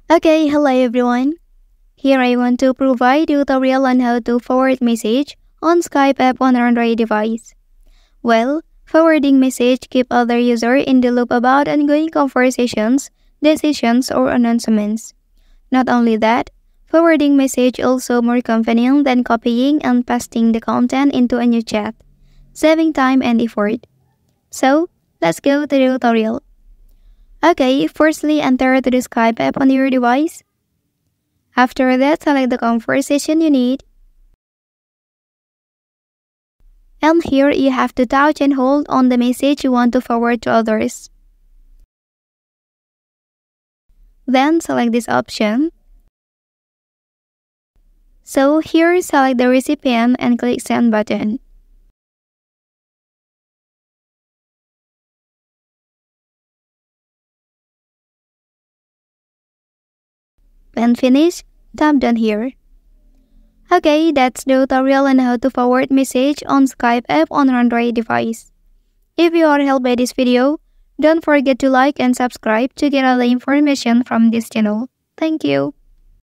Okay, hello everyone. Here I want to provide tutorial on how to forward message on Skype app on Android device. Well, forwarding message keep other user in the loop about ongoing conversations, decisions, or announcements. Not only that, forwarding message also more convenient than copying and pasting the content into a new chat, saving time and effort. So, let's go to the tutorial. Okay, firstly enter to the Skype app on your device. After that, select the conversation you need. And here you have to touch and hold on the message you want to forward to others. Then select this option. So here select the recipient and click send button. When finished, tap done here. Okay, that's the tutorial on how to forward message on Skype app on Android device. If you are helped by this video, don't forget to like and subscribe to get all the information from this channel. Thank you.